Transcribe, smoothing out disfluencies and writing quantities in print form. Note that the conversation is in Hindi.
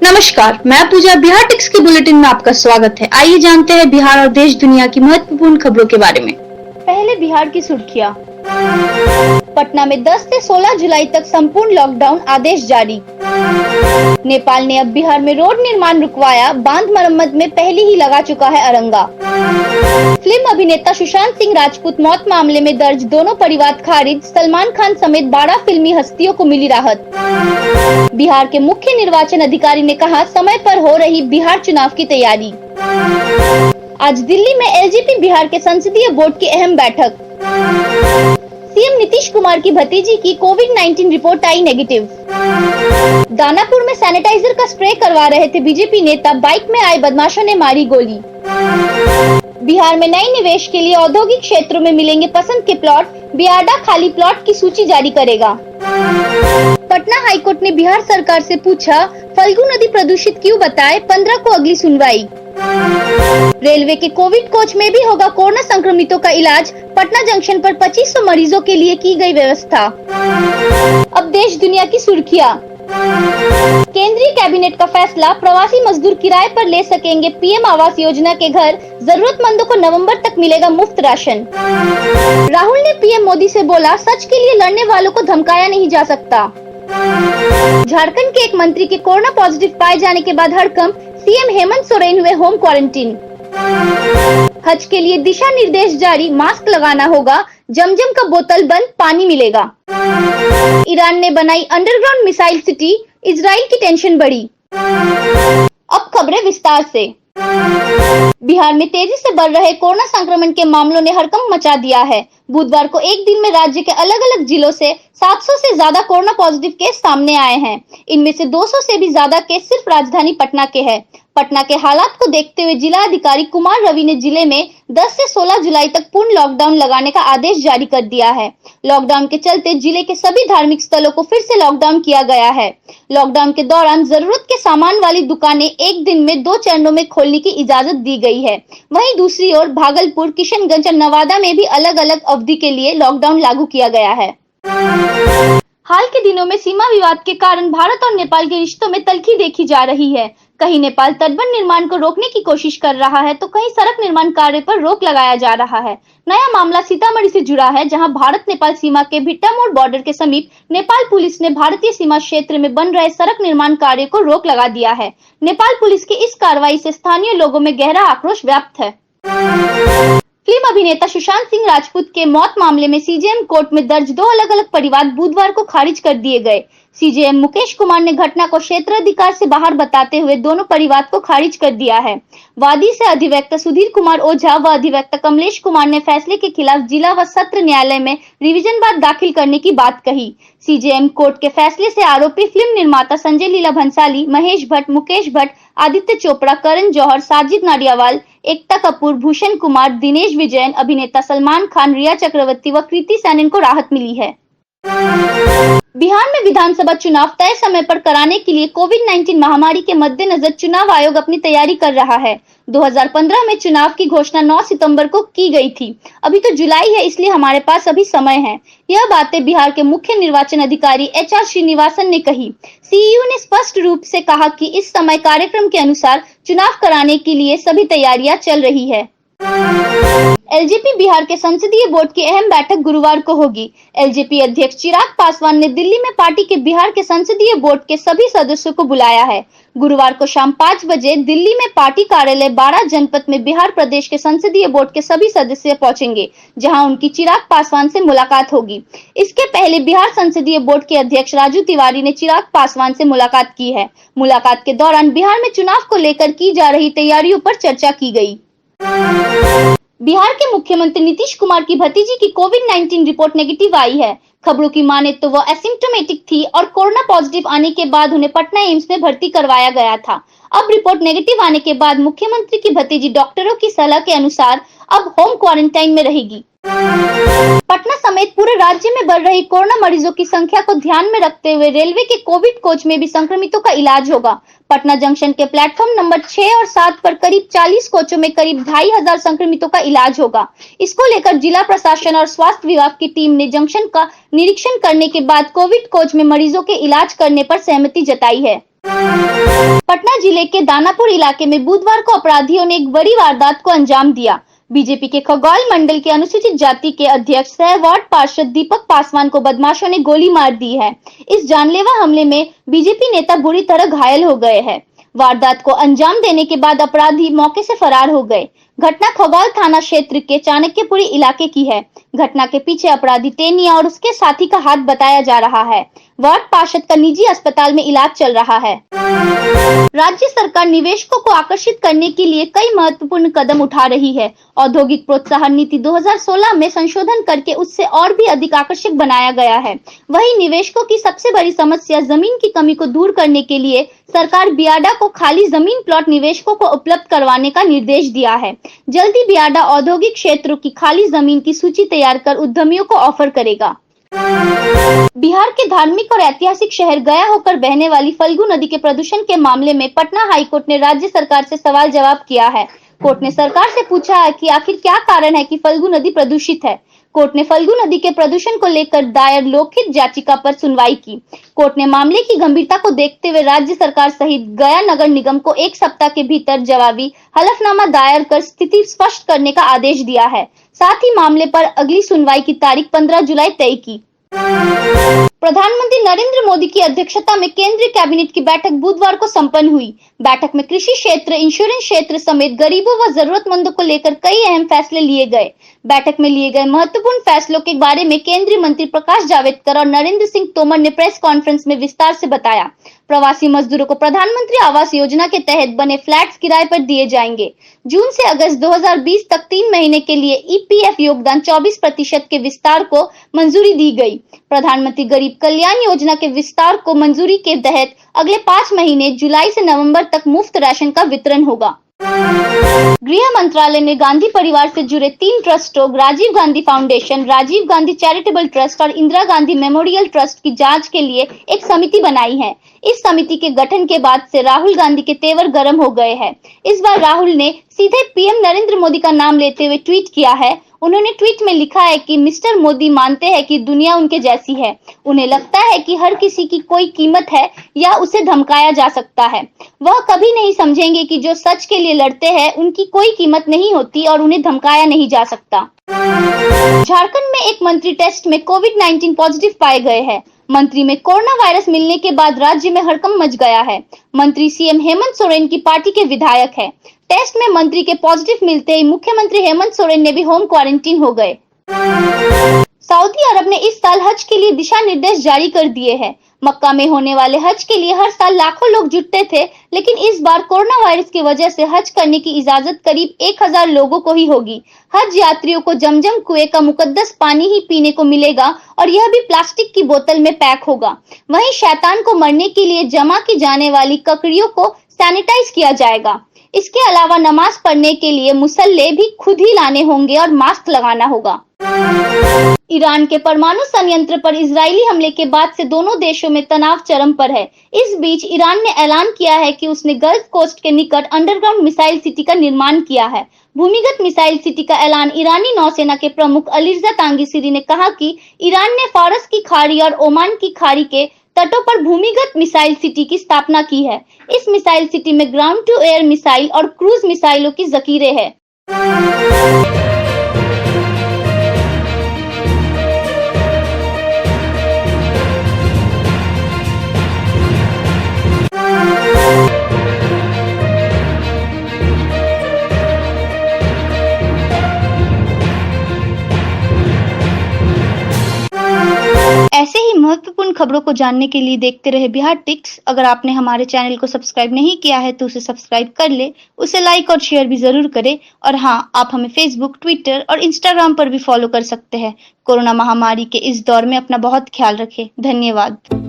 नमस्कार, मैं पूजा। बिहार टिक्स के बुलेटिन में आपका स्वागत है। आइए जानते हैं बिहार और देश दुनिया की महत्वपूर्ण खबरों के बारे में। पहले बिहार की सुर्खियां। पटना में 10 से 16 जुलाई तक संपूर्ण लॉकडाउन आदेश जारी। नेपाल ने अब बिहार में रोड निर्माण रुकवाया, बांध मरम्मत में पहले ही लगा चुका है अरंगा। फिल्म अभिनेता सुशांत सिंह राजपूत मौत मामले में दर्ज दोनों परिवाद खारिज, सलमान खान समेत 12 फिल्मी हस्तियों को मिली राहत। बिहार के मुख्य निर्वाचन अधिकारी ने कहा, समय पर हो रही बिहार चुनाव की तैयारी। आज दिल्ली में एलजेपी बिहार के संसदीय बोर्ड की अहम बैठक। सीएम नीतीश कुमार की भतीजी की कोविड-19 रिपोर्ट आई नेगेटिव। दानापुर में सैनिटाइजर का स्प्रे करवा रहे थे बीजेपी नेता, बाइक में आए बदमाशों ने मारी गोली। बिहार में नए निवेश के लिए औद्योगिक क्षेत्रों में मिलेंगे पसंद के प्लॉट, बियाडा खाली प्लॉट की सूची जारी करेगा। पटना हाईकोर्ट ने बिहार सरकार से पूछा, फल्गु नदी प्रदूषित क्यों बताए, 15 को अगली सुनवाई। रेलवे के कोविड कोच में भी होगा कोरोना संक्रमितों का इलाज, पटना जंक्शन पर 2500 मरीजों के लिए की गई व्यवस्था। अब देश दुनिया की सुर्खियां। केंद्रीय कैबिनेट का फैसला, प्रवासी मजदूर किराए पर ले सकेंगे पीएम आवास योजना के घर, जरूरतमंदों को नवंबर तक मिलेगा मुफ्त राशन। राहुल ने पीएम मोदी से बोला, सच के लिए लड़ने वालों को धमकाया नहीं जा सकता। झारखंड के एक मंत्री के कोरोना पॉजिटिव पाए जाने के बाद हड़कंप, सीएम हेमंत सोरेन हुए होम क्वारंटीन। हज के लिए दिशा निर्देश जारी, मास्क लगाना होगा, जमजम का बोतल बंद, पानी मिलेगा। ईरान ने बनाई अंडरग्राउंड मिसाइल सिटी, इजराइल की टेंशन बढ़ी। अब खबरें विस्तार से। बिहार में तेजी से बढ़ रहे कोरोना संक्रमण के मामलों ने हड़कंप मचा दिया है। बुधवार को एक दिन में राज्य के अलग अलग जिलों से 700 से ज्यादा कोरोना पॉजिटिव केस सामने आए हैं। इनमें से 200 से भी ज्यादा केस सिर्फ राजधानी पटना के हैं। पटना के हालात को देखते हुए जिला अधिकारी कुमार रवि ने जिले में 10 से 16 जुलाई तक पूर्ण लॉकडाउन लगाने का आदेश जारी कर दिया है। लॉकडाउन के चलते जिले के सभी धार्मिक स्थलों को फिर से लॉकडाउन किया गया है। लॉकडाउन के दौरान जरूरत के सामान वाली दुकानें एक दिन में 2 चरणों में खोलने की इजाजत दी गई है। वहीं दूसरी ओर भागलपुर, किशनगंज और नवादा में भी अलग अलग अवधि के लिए लॉकडाउन लागू किया गया है। हाल के दिनों में सीमा विवाद के कारण भारत और नेपाल के रिश्तों में तल्खी देखी जा रही है। कहीं नेपाल तटबंध निर्माण को रोकने की कोशिश कर रहा है, तो कहीं सड़क निर्माण कार्य पर रोक लगाया जा रहा है। नया मामला सीतामढ़ी से जुड़ा है, जहां भारत नेपाल सीमा के भिट्टा मोड़ बॉर्डर के समीप नेपाल पुलिस ने भारतीय सीमा क्षेत्र में बन रहे सड़क निर्माण कार्य को रोक लगा दिया है। नेपाल पुलिस की इस कार्रवाई से स्थानीय लोगों में गहरा आक्रोश व्याप्त है। फिल्म अभिनेता सुशांत सिंह राजपूत के मौत मामले में सीजेएम कोर्ट में दर्ज 2 अलग अलग परिवाद बुधवार को खारिज कर दिए गए। सीजेएम मुकेश कुमार ने घटना को क्षेत्राधिकार से बाहर बताते हुए दोनों परिवाद को खारिज कर दिया है। वादी से अधिवक्ता सुधीर कुमार ओझा व अधिवक्ता कमलेश कुमार ने फैसले के खिलाफ जिला व सत्र न्यायालय में रिवीजन बात दाखिल करने की बात कही। सीजेएम कोर्ट के फैसले से आरोपी फिल्म निर्माता संजय लीला भंसाली, महेश भट्ट, मुकेश भट्ट, आदित्य चोपड़ा, करण जौहर, साजिद नाडियावाल, एकता कपूर, भूषण कुमार, दिनेश विजयन, अभिनेता सलमान खान, रिया चक्रवर्ती व कृति सैनन को राहत मिली है। बिहार में विधानसभा चुनाव तय समय पर कराने के लिए कोविड-19 महामारी के मद्देनजर चुनाव आयोग अपनी तैयारी कर रहा है। 2015 में चुनाव की घोषणा 9 सितंबर को की गई थी। अभी तो जुलाई है, इसलिए हमारे पास अभी समय है। यह बातें बिहार के मुख्य निर्वाचन अधिकारी एचआर श्रीनिवासन ने कही। सीईओ ने स्पष्ट रूप से कहा कि इस समय कार्यक्रम के अनुसार चुनाव कराने के लिए सभी तैयारियां चल रही है। एलजेपी बिहार के संसदीय बोर्ड की अहम बैठक गुरुवार को होगी। एलजेपी अध्यक्ष चिराग पासवान ने दिल्ली में पार्टी के बिहार के संसदीय बोर्ड के सभी सदस्यों को बुलाया है। गुरुवार को शाम 5 बजे दिल्ली में पार्टी कार्यालय 12 जनपद में बिहार प्रदेश के संसदीय बोर्ड के सभी सदस्य पहुंचेंगे, जहां उनकी चिराग पासवान से मुलाकात होगी। इसके पहले बिहार संसदीय बोर्ड के अध्यक्ष राजू तिवारी ने चिराग पासवान से मुलाकात की है। मुलाकात के दौरान बिहार में चुनाव को लेकर की जा रही तैयारियों पर चर्चा की गई। बिहार के मुख्यमंत्री नीतीश कुमार की भतीजी की कोविड-19 रिपोर्ट नेगेटिव आई है। खबरों की माने तो वह एसिम्प्टोमेटिक थी और कोरोना पॉजिटिव आने के बाद उन्हें पटना एम्स में भर्ती करवाया गया था। अब रिपोर्ट नेगेटिव आने के बाद मुख्यमंत्री की भतीजी डॉक्टरों की सलाह के अनुसार अब होम क्वारंटाइन में रहेगी। पटना समेत पूरे राज्य में बढ़ रही कोरोना मरीजों की संख्या को ध्यान में रखते हुए रेलवे के कोविड कोच में भी संक्रमितों का इलाज होगा। पटना जंक्शन के प्लेटफॉर्म नंबर 6 और 7 पर करीब 40 कोचों में करीब 2500 संक्रमितों का इलाज होगा। इसको लेकर जिला प्रशासन और स्वास्थ्य विभाग की टीम ने जंक्शन का निरीक्षण करने के बाद कोविड कोच में मरीजों के इलाज करने पर सहमति जताई है। पटना जिले के दानापुर इलाके में बुधवार को अपराधियों ने एक बड़ी वारदात को अंजाम दिया। बीजेपी के खगौल मंडल के अनुसूचित जाति के अध्यक्ष सह वार्ड पार्षद दीपक पासवान को बदमाशों ने गोली मार दी है। इस जानलेवा हमले में बीजेपी नेता बुरी तरह घायल हो गए हैं। वारदात को अंजाम देने के बाद अपराधी मौके से फरार हो गए। घटना खगौल थाना क्षेत्र के चाणक्यपुरी इलाके की है। घटना के पीछे अपराधी टेनिया और उसके साथी का हाथ बताया जा रहा है। वार्ड पार्षद का निजी अस्पताल में इलाज चल रहा है। राज्य सरकार निवेशकों को आकर्षित करने के लिए कई महत्वपूर्ण कदम उठा रही है। औद्योगिक प्रोत्साहन नीति 2016 में संशोधन करके उससे और भी अधिक आकर्षक बनाया गया है। वहीं निवेशकों की सबसे बड़ी समस्या जमीन की कमी को दूर करने के लिए सरकार बियाडा को खाली जमीन प्लॉट निवेशकों को उपलब्ध करवाने का निर्देश दिया है। जल्दी बियाडा औद्योगिक क्षेत्रों की खाली जमीन की सूची तैयार कर उद्यमियों को ऑफर करेगा। बिहार के धार्मिक और ऐतिहासिक शहर गया होकर बहने वाली फल्गु नदी के प्रदूषण के मामले में पटना हाईकोर्ट ने राज्य सरकार से सवाल जवाब किया है। कोर्ट ने सरकार से पूछा है कि आखिर क्या कारण है कि फल्गु नदी प्रदूषित है। कोर्ट ने फल्गु नदी के प्रदूषण को लेकर दायर लोकहित याचिका पर सुनवाई की। कोर्ट ने मामले की गंभीरता को देखते हुए राज्य सरकार सहित गया नगर निगम को 1 सप्ताह के भीतर जवाबी हलफनामा दायर कर स्थिति स्पष्ट करने का आदेश दिया है। साथ ही मामले पर अगली सुनवाई की तारीख 15 जुलाई तय की। प्रधानमंत्री नरेंद्र मोदी की अध्यक्षता में केंद्रीय कैबिनेट की बैठक बुधवार को संपन्न हुई। बैठक में कृषि क्षेत्र, इंश्योरेंस क्षेत्र समेत गरीबों व जरूरतमंदों को लेकर कई अहम फैसले लिए गए। बैठक में लिए गए महत्वपूर्ण फैसलों के बारे में केंद्रीय मंत्री प्रकाश जावड़ेकर और नरेंद्र सिंह तोमर ने प्रेस कॉन्फ्रेंस में विस्तार से बताया। प्रवासी मजदूरों को प्रधानमंत्री आवास योजना के तहत बने फ्लैट्स किराए पर दिए जाएंगे। जून से अगस्त 2020 तक 3 महीने के लिए ईपीएफ योगदान 24% के विस्तार को मंजूरी दी गई। प्रधानमंत्री गरीब कल्याण योजना के विस्तार को मंजूरी के तहत अगले 5 महीने जुलाई से नवंबर तक मुफ्त राशन का वितरण होगा। गृह मंत्रालय ने गांधी परिवार से जुड़े 3 ट्रस्टों Rajiv Gandhi foundation, Rajiv Gandhi charitable trust और इंदिरा गांधी मेमोरियल ट्रस्ट की जांच के लिए एक समिति बनाई है। इस समिति के गठन के बाद से राहुल गांधी के तेवर गर्म हो गए हैं। इस बार राहुल ने सीधे पीएम नरेंद्र मोदी का नाम लेते हुए ट्वीट किया है। उन्होंने ट्वीट में लिखा है कि मिस्टर मोदी मानते हैं कि दुनिया उनके जैसी है। उन्हें लगता है कि हर किसी की कोई कीमत है या उसे धमकाया जा सकता है। वह कभी नहीं समझेंगे कि जो सच के लिए लड़ते हैं उनकी कोई कीमत नहीं होती और उन्हें धमकाया नहीं जा सकता। झारखंड में एक मंत्री टेस्ट में कोविड-19 पॉजिटिव पाए गए हैं। मंत्री में कोरोना वायरस मिलने के बाद राज्य में हड़कंप मच गया है। मंत्री सीएम हेमंत सोरेन की पार्टी के विधायक है। टेस्ट में मंत्री के पॉजिटिव मिलते ही मुख्यमंत्री हेमंत सोरेन ने भी होम क्वारंटीन हो गए। सऊदी अरब ने इस साल हज के लिए दिशा निर्देश जारी कर दिए हैं। मक्का में होने वाले हज के लिए हर साल लाखों लोग जुटते थे, लेकिन इस बार कोरोना वायरस की वजह से हज करने की इजाजत करीब 1000 लोगों को ही होगी। हज यात्रियों को जमजम कुएं का मुकद्दस पानी ही पीने को मिलेगा और यह भी प्लास्टिक की बोतल में पैक होगा। वहीं शैतान को मरने के लिए जमा की जाने वाली ककड़ियों को सैनिटाइज किया जाएगा। इसके अलावा नमाज पढ़ने के लिए मुसल्ले भी खुद ही लाने होंगे और मास्क लगाना होगा। ईरान के परमाणु संयंत्र पर इजरायली हमले के बाद से दोनों देशों में तनाव चरम पर है। इस बीच ईरान ने ऐलान किया है कि उसने गल्फ कोस्ट के निकट अंडरग्राउंड मिसाइल सिटी का निर्माण किया है। भूमिगत मिसाइल सिटी का ऐलान ईरानी नौसेना के प्रमुख अलीरजा तांगीसिरी ने कहा कि ईरान ने फारस की खाड़ी और ओमान की खाड़ी के तटों पर भूमिगत मिसाइल सिटी की स्थापना की है। इस मिसाइल सिटी में ग्राउंड टू एयर मिसाइल और क्रूज मिसाइलों की जखीरे हैं। ऐसे ही महत्वपूर्ण खबरों को जानने के लिए देखते रहे बिहार टिक्स। अगर आपने हमारे चैनल को सब्सक्राइब नहीं किया है तो उसे सब्सक्राइब कर ले, उसे लाइक और शेयर भी जरूर करें। और हाँ, आप हमें फेसबुक, ट्विटर और इंस्टाग्राम पर भी फॉलो कर सकते हैं। कोरोना महामारी के इस दौर में अपना बहुत ख्याल रखें। धन्यवाद।